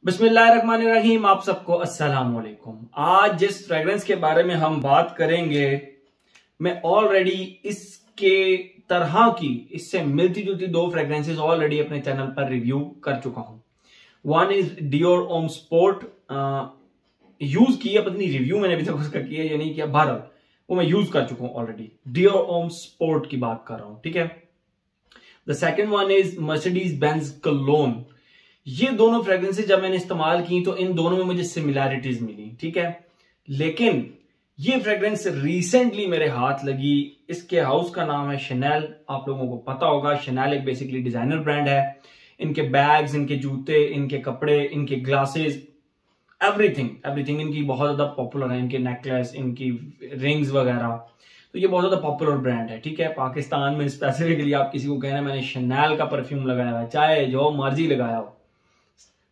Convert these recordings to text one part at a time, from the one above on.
बिस्मिल्लाहिर्रहमानिर्रहीम। आप सबको अस्सलाम वालेकुम। आज जिस फ्रेग्रेंस के बारे में हम बात करेंगे, मैं ऑलरेडी इसके तरह की इससे मिलती जुलती दो फ्रेग्रेंसेस ऑलरेडी अपने चैनल पर रिव्यू कर चुका हूं। One is Dior home sport, use किया, पता नहीं रिव्यू मैंने अभी तक उसका किया या नहीं किया, बहरहाल वो मैं यूज कर चुका हूं ऑलरेडी। डियोर होम स्पोर्ट की बात कर रहा हूं, ठीक है। The second one is Mercedes Benz clone. ये दोनों फ्रेग्रेंसेस जब मैंने इस्तेमाल की तो इन दोनों में मुझे सिमिलैरिटीज मिली, ठीक है। लेकिन ये फ्रेग्रेंस रिसेंटली मेरे हाथ लगी। इसके हाउस का नाम है शनेल। आप लोगों को पता होगा शनेल एक बेसिकली डिजाइनर ब्रांड है। इनके बैग्स, इनके जूते, इनके कपड़े, इनके ग्लासेस, एवरीथिंग इनकी बहुत ज्यादा पॉपुलर है। इनके नेकलेस, इनकी रिंग्स वगैरह, तो ये बहुत ज्यादा पॉपुलर ब्रांड है, ठीक है। पाकिस्तान में स्पेसिफिकली आप किसी को कहना मैंने शनेल का परफ्यूम लगाया है, चाहे जो मर्जी लगाया हो,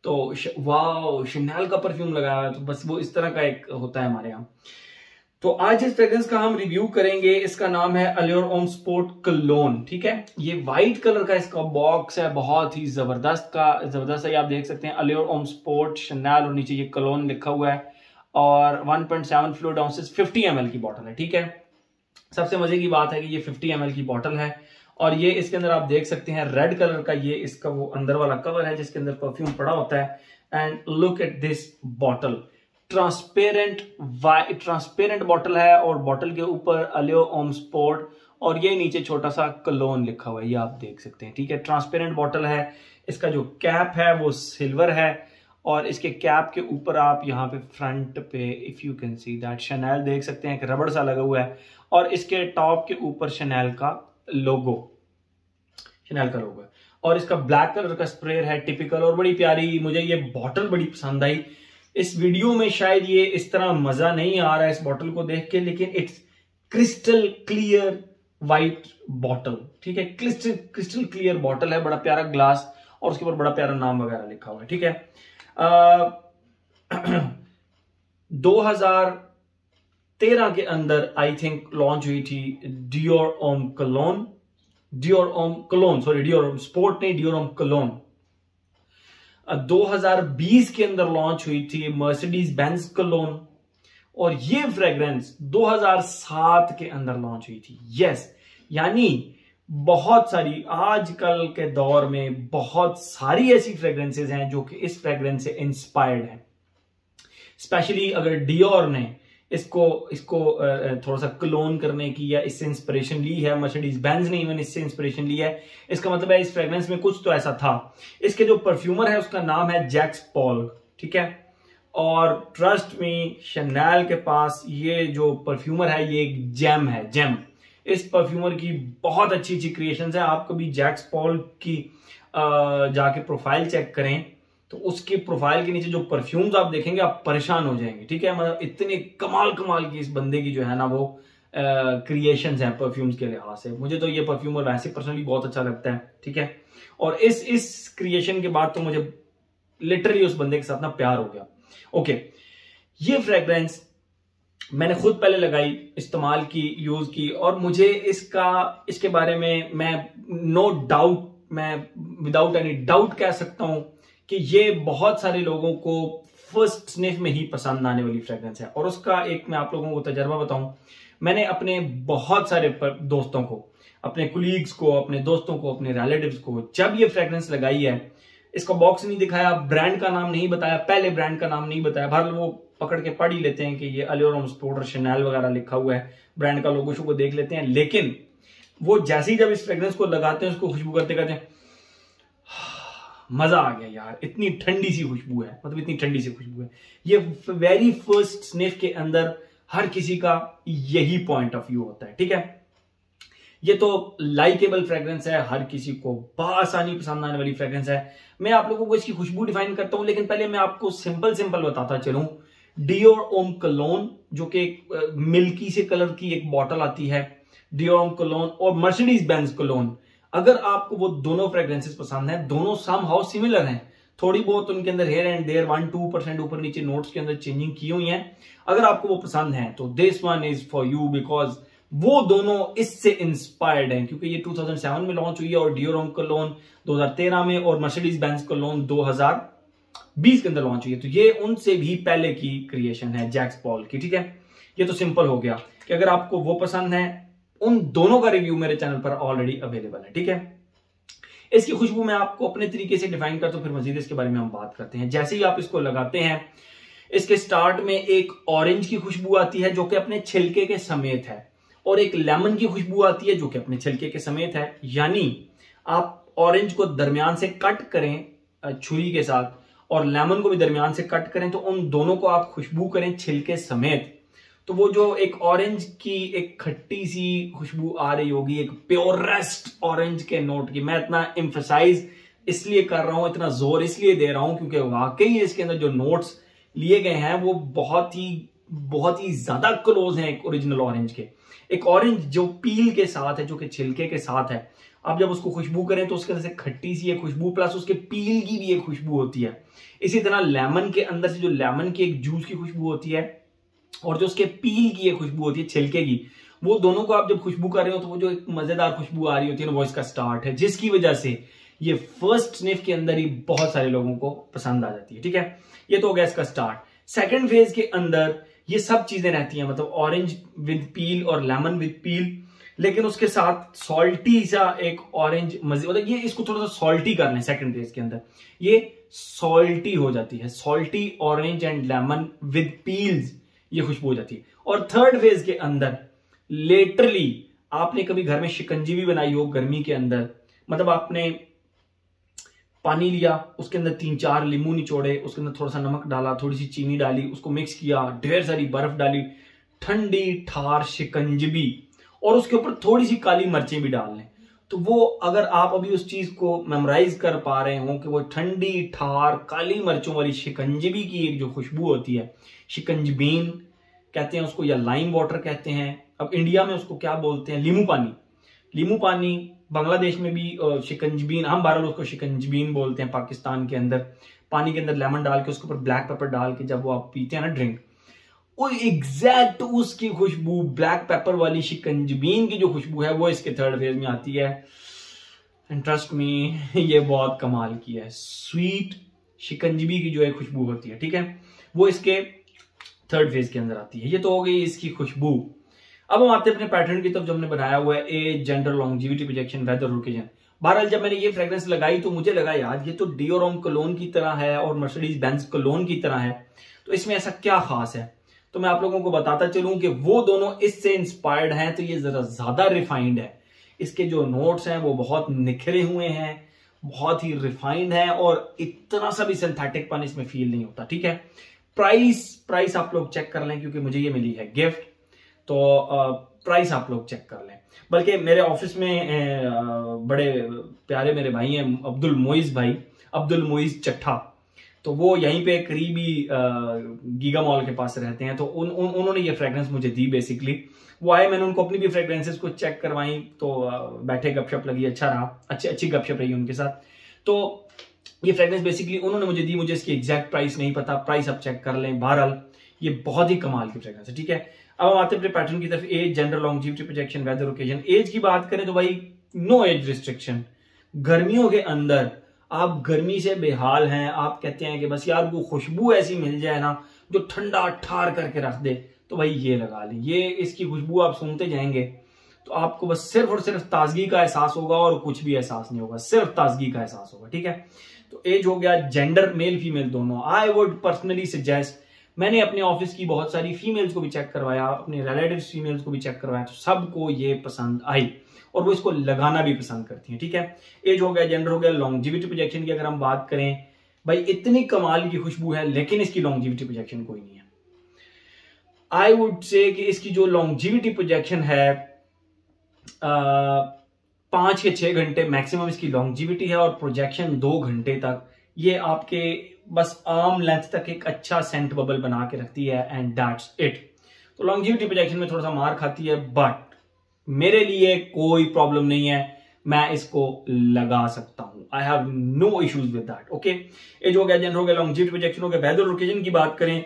तो वाओ शनेल का परफ्यूम लगाया है, तो बस वो इस तरह का एक होता है हमारे यहाँ। तो आज इस फ्रेग्रेंस का हम रिव्यू करेंगे। इसका नाम है अल्योर होम स्पोर्ट कलोन, ठीक है। ये व्हाइट कलर का इसका बॉक्स है, बहुत ही जबरदस्त है। आप देख सकते हैं अल्योर होम स्पोर्ट शनेल और नीचे ये कलोन लिखा हुआ है। और 1.7 फ्लूइड आउंसेस 50 ml की बॉटल है, ठीक है। सबसे मजे की बात है कि ये 50 ml की बॉटल है और ये इसके अंदर आप देख सकते हैं रेड कलर का ये इसका वो अंदर वाला कवर है जिसके अंदर परफ्यूम पड़ा होता है। And look at this bottle, transparent bottle है और बॉटल के ऊपर अल्योर होम स्पोर्ट और ये नीचे छोटा सा कलोन लिखा हुआ है, ये आप देख सकते हैं, ठीक है। ट्रांसपेरेंट बॉटल है। इसका जो कैप है वो सिल्वर है और इसके कैप के ऊपर आप यहाँ पे फ्रंट पे if you can see that Chanel देख सकते हैं कि रबड़ सा लगा हुआ है और इसके टॉप के ऊपर शनेल का लोगो है और इसका ब्लैक कलर का स्प्रे है टिपिकल और बड़ी प्यारी। मुझे ये बॉटल बड़ी पसंद आई। इस वीडियो में शायद ये इस तरह मजा नहीं आ रहा है इस बॉटल को देख के, लेकिन it's crystal clear white bottle, ठीक है। क्रिस्टल क्लियर बॉटल है, बड़ा प्यारा ग्लास और उसके ऊपर बड़ा प्यारा नाम वगैरह लिखा हुआ है, ठीक है। 2013 के अंदर आई थिंक लॉन्च हुई थी डियोर होम स्पोर्ट नहीं, डियोर होम कलोन। 2020 के अंदर लॉन्च हुई थी मर्सिडीज बेंज कलोन और ये फ्रेग्रेंस 2007 के अंदर लॉन्च हुई थी। यस, यानी बहुत सारी आजकल के दौर में बहुत सारी ऐसी फ्रेग्रेंसेस हैं जो कि इस फ्रेग्रेंस से इंस्पायर्ड हैं। स्पेशली अगर डियोर ने इसको थोड़ा सा क्लोन करने की या इससे इंस्पिरेशन ली है, मर्सिडीज बेंज ने इवन इससे इंस्पिरेशन ली है, इसका मतलब है इस फ्रेग्रेंस में कुछ तो ऐसा था। इसके जो परफ्यूमर है उसका नाम है जैक्स पॉल, ठीक है। और ट्रस्ट मी, शनेल के पास ये जो परफ्यूमर है ये एक जेम है, जेम। इस परफ्यूमर की बहुत अच्छी अच्छी क्रिएशंस है। आप कभी जैक्स पॉल की जाके प्रोफाइल चेक करें तो उसकी प्रोफाइल के नीचे जो परफ्यूम्स आप देखेंगे आप परेशान हो जाएंगे, ठीक है। मतलब इतने कमाल की इस बंदे की जो है ना वो क्रिएशंस हैं परफ्यूम्स के लिहाज से। मुझे तो ये परफ्यूमर वैसे पर्सनली बहुत अच्छा लगता है, ठीक है। और इस क्रिएशन के बाद तो मुझे लिटरली उस बंदे के साथ ना प्यार हो गया। ओके, ये फ्रेग्रेंस मैंने खुद पहले लगाई, इस्तेमाल की, यूज की और मुझे इसके बारे में मैं नो डाउट, मैं विदाउट एनी डाउट कह सकता हूं कि ये बहुत सारे लोगों को फर्स्ट स्निफ में ही पसंद आने वाली फ्रेग्रेंस है। और उसका एक मैं आप लोगों को तजर्बा बताऊं, मैंने अपने बहुत सारे दोस्तों को, अपने कुलीग्स को, अपने दोस्तों को, अपने रिलेटिव्स को जब ये फ्रेग्रेंस लगाई है, इसका बॉक्स नहीं दिखाया, ब्रांड का नाम नहीं बताया, पहले ब्रांड का नाम नहीं बताया, भर वो पकड़ के पढ़ ही लेते हैं कि ये अल्योर होम स्पोर्ट और शनेल वगैरह लिखा हुआ है, ब्रांड का लोगो शो को देख लेते हैं। लेकिन वो जैसे ही जब इस फ्रेग्रेंस को लगाते हैं, उसको खुशबू करते करते मजा आ गया यार, इतनी ठंडी सी खुशबू है, मतलब इतनी ठंडी सी खुशबू है। ये वेरी फर्स्ट स्निफ के अंदर हर किसी का यही पॉइंट ऑफ व्यू होता है, ठीक है। ये तो लाइकेबल फ्रेग्रेंस है, हर किसी को बआसानी पसंद आने वाली फ्रेग्रेंस है। मैं आप लोगों को इसकी खुशबू डिफाइन करता हूं, लेकिन पहले मैं आपको सिंपल बताता चलूं। डियोर होम कलोन, जो कि एक मिल्की से कलर की एक बॉटल आती है, डियोर होम कलोन और मर्सिडीज बेंज कलोन। अगर आपको वो दोनों फ्रेग्रेंसेस पसंद है, दोनों सम हाउ सिमिलर हैं, थोड़ी बहुत उनके अंदर हेयर एंड देयर 1-2% ऊपर नीचे नोट्स के अंदर चेंजिंग की हुई है। अगर आपको वो पसंद है तो this one is for you, because वो दोनों इससे इंस्पायर्ड हैं, क्योंकि ये 2007 में लॉन्च हुई है और डियोर होम कलोन 2013 में और मर्सिडीज बेंज कलोन 20 के अंदर लॉन्च हुई है, तो ये उनसे भी पहले की क्रिएशन है जैक्स पॉल की। ठीक है, ये तो सिंपल हो गया कि अगर आपको वो पसंद है, उन दोनों का रिव्यू मेरे चैनल पर ऑलरेडी अवेलेबल है। ठीक है, इसकी खुशबू मैं आपको अपने तरीके से डिफाइन करता हूं, फिर मजीद इसके बारे में हम बात करते हैं। जैसे ही आप इसको लगाते हैं, इसके स्टार्ट में एक ऑरेंज की खुशबू आती है जो कि अपने छिलके के समेत है, और एक लेमन की खुशबू आती है जो कि अपने छिलके के समेत है। यानी आप ऑरेंज को दरमियान से कट करें छुरी के साथ, और लेमन को भी दरमियान से कट करें, तो उन दोनों को आप खुशबू करें छिलके समेत, तो वो जो एक ऑरेंज की एक खट्टी सी खुशबू आ रही होगी, एक प्योरेस्ट ऑरेंज के नोट की। मैं इतना एम्फसाइज इसलिए कर रहा हूं, इतना जोर इसलिए दे रहा हूं क्योंकि वाकई इसके अंदर जो नोट्स लिए गए हैं वो बहुत ही ज्यादा क्लोज हैं एक ओरिजिनल ऑरेंज के। एक ऑरेंज जो पील के साथ है, जो कि छिलके के साथ है, आप जब उसको खुशबू करें तो उसके अंदर से खट्टी सी एक खुशबू प्लस उसके पील की भी एक खुशबू होती है। इसी तरह लेमन के अंदर से जो लेमन की एक जूस की खुशबू होती है और जो उसके पील की एक खुशबू होती है छिलके की, वो दोनों को आप जब खुशबू कर रहे हो तो वो जो एक मजेदार खुशबू आ रही होती है ना, वो इसका स्टार्ट है, जिसकी वजह से ये फर्स्ट स्निफ के अंदर ही बहुत सारे लोगों को पसंद आ जाती है। ठीक है, ये तो हो गया इसका स्टार्ट। सेकंड फेज के अंदर ये सब चीजें रहती हैं, मतलब ऑरेंज विद पील और लेमन विद पील, लेकिन उसके साथ सॉल्टी सा एक ऑरेंज मतलब ये इसको थोड़ा सा सॉल्टी कर लें। सेकंड फेज के अंदर ये सॉल्टी हो जाती है, salty orange and lemon with peels, ये खुशबू हो जाती है। और थर्ड फेज के अंदर लिटरली आपने कभी घर में शिकंजी भी बनाई हो गर्मी के अंदर, मतलब आपने पानी लिया, उसके अंदर 3-4 लींबू निचोड़े, उसके अंदर थोड़ा सा नमक डाला, थोड़ी सी चीनी डाली, उसको मिक्स किया, ढेर सारी बर्फ डाली, ठंडी ठार शिकंजबी, और उसके ऊपर थोड़ी सी काली मिर्चें भी डाल लें, तो वो अगर आप अभी उस चीज को मेमोराइज कर पा रहे हो कि वो ठंडी ठार काली मिर्चों वाली शिकंजबी की एक जो खुशबू होती है, शिकंजबीन कहते हैं उसको या लाइम वाटर कहते हैं, अब इंडिया में उसको क्या बोलते हैं, लीमू पानी। लीमू पानी बांग्लादेश में भी शिकंजबीन, हम बहरहाल उसको शिकंजबीन बोलते हैं। पाकिस्तान के अंदर पानी के अंदर लेमन डाल के उसके ऊपर ब्लैक पेपर डाल के जब वो आप पीते हैं ना ड्रिंक, वो एग्जैक्ट उसकी खुशबू ब्लैक पेपर वाली शिकंजबीन की जो खुशबू है वो इसके थर्ड फेज में आती है। एंड ट्रस्ट मी, ये बहुत कमाल की है। स्वीट शिकंजबी की जो है खुशबू होती है, ठीक है, वो इसके थर्ड फेज के अंदर आती है। ये तो हो गई इसकी खुशबू। अब हम आते हैं अपने पैटर्न की तरफ जो हमने बनाया हुआ है, age, gender, longevity, projection, weather, occasion. बहरहाल जब मैंने ये फ्रेग्रेंस लगाई तो मुझे लगा यार ये तो डियोर कोलोन की तरह है और मर्सिडीज बेंज कोलोन की तरह है, तो इसमें ऐसा क्या खास है। तो मैं आप लोगों को बताता चलूं कि वो दोनों इससे इंस्पायर्ड हैं, तो ये जरा ज्यादा रिफाइंड है। इसके जो नोट्स हैं वो बहुत निखरे हुए हैं, बहुत ही रिफाइंड है, और इतना सा भी सिंथेटिकपन इसमें फील नहीं होता। ठीक है, प्राइस आप लोग चेक कर लें क्योंकि मुझे ये मिली है गिफ्ट, तो प्राइस आप लोग चेक कर लें। बल्कि मेरे ऑफिस में बड़े प्यारे मेरे भाई हैं अब्दुल मोइज भाई, अब्दुल मोइज चट्ठा, तो वो यहीं पे करीबी गीगा मॉल के पास रहते हैं, तो उन्होंने ये फ्रेग्रेंस मुझे दी। बेसिकली वो आए, मैंने उनको अपनी भी फ्रेग्रेंसेस को चेक करवाई, तो बैठे गपशप लगी, अच्छा रहा, अच्छी गपशप रही उनके साथ। तो ये फ्रेग्रेंस बेसिकली उन्होंने मुझे दी, मुझे इसकी एग्जैक्ट प्राइस नहीं पता, प्राइस आप चेक कर लें। बहरहाल ये बहुत ही कमाल की फ्रेग्रेंस है। ठीक है, अब हम आते हैं अपने पैटर्न की तरफ। Age, gender, longevity, projection, weather, occasion. Age की बात करें तो भाई नो एज रिस्ट्रिक्शन। गर्मियों के अंदर आप गर्मी से बेहाल हैं, आप कहते हैं कि बस यार वो खुशबू ऐसी मिल जाए ना जो ठंडा ठार करके रख दे, तो भाई ये लगा लें। ये इसकी खुशबू आप सूंघते जाएंगे तो आपको बस सिर्फ और सिर्फ ताजगी का एहसास होगा और कुछ भी एहसास नहीं होगा, सिर्फ ताजगी का एहसास होगा। ठीक है, तो एज हो गया, जेंडर मेल फीमेल दोनों। आई वुड पर्सनली सजेस्ट, मैंने अपने ऑफिस की बहुत सारी फीमेल्स को भी चेक करवाया, अपने रिलेटिव्स फीमेल्स को भी चेक करवाया, तो सबको ये पसंद आई और वो इसको लगाना भी पसंद करती हैं। ठीक है, एज हो गया, जेंडर हो गया। लॉन्जिविटी प्रोजेक्शन की अगर हम बात करें, भाई इतनी कमाल की खुशबू है लेकिन इसकी लॉन्जिविटी प्रोजेक्शन कोई नहीं है। आई वुड से कि इसकी जो लॉन्जिविटी प्रोजेक्शन है 5 या 6 घंटे मैक्सिमम इसकी लॉन्जिविटी है, और प्रोजेक्शन 2 घंटे तक। ये आपके बस आर्म लेंथ तक एक अच्छा सेंट बबल बना के रखती है, एंड दैट्स इट। तो लॉन्जिविटी प्रोजेक्शन में थोड़ा सा मार खाती है, बट मेरे लिए कोई प्रॉब्लम नहीं है, मैं इसको लगा सकता हूं। I have no issues with that. Okay, age हो गया, जेंडर हो गया, लॉन्जिविटी प्रोजेक्शन हो गया। वेदर ओकेजन की बात करें,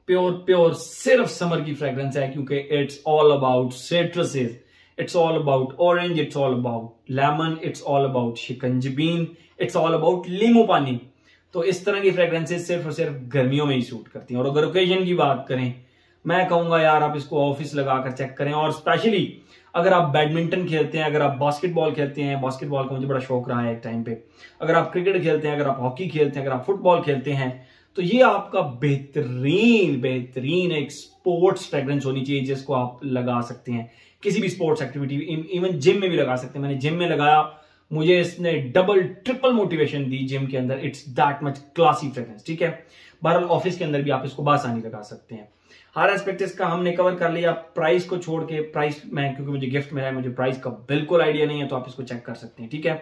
प्योर सिर्फ समर की फ्रेग्रेंस है, क्योंकि it's all about citruses, it's all about orange, it's all about lemon, it's all about shikanjbin, it's all about limu pani. तो इस तरह की फ्रेग्रेंसेस सिर्फ और सिर्फ गर्मियों में ही सूट करती हैं। और अगर ओकेजन की बात करें, मैं कहूंगा यार आप इसको ऑफिस लगाकर चेक करें, और स्पेशली अगर आप बैडमिंटन खेलते हैं, अगर आप बास्केटबॉल खेलते हैं, बास्केटबॉल का मुझे बड़ा शौक रहा है एक टाइम पे, अगर आप क्रिकेट खेलते हैं, अगर आप हॉकी खेलते हैं, अगर आप फुटबॉल खेलते हैं, तो ये आपका बेहतरीन बेहतरीन एक स्पोर्ट्स फ्रेग्रेंस होनी चाहिए जिसको आप लगा सकते हैं किसी भी स्पोर्ट्स एक्टिविटी, इवन जिम में भी लगा सकते हैं। मैंने जिम में लगाया, मुझे इसने डबल ट्रिपल मोटिवेशन दी जिम के अंदर। It's that much classy fragrance, ठीक है। बहरहाल ऑफिस के अंदर भी आप इसको बासानी लगा सकते हैं। हर एस्पेक्ट इसका हमने कवर कर लिया। प्राइस को छोड़ के, प्राइस मैं क्योंकि मुझे गिफ्ट मिला है, मुझे प्राइस का बिल्कुल आइडिया नहीं है, तो आप इसको चेक कर सकते हैं, ठीक है।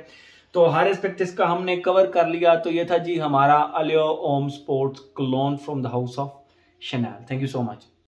तो हर एस्पेक्ट इसका हमने कवर कर लिया। तो ये था जी हमारा Allure Homme sports cologne from the house of Chanel. Thank you so much.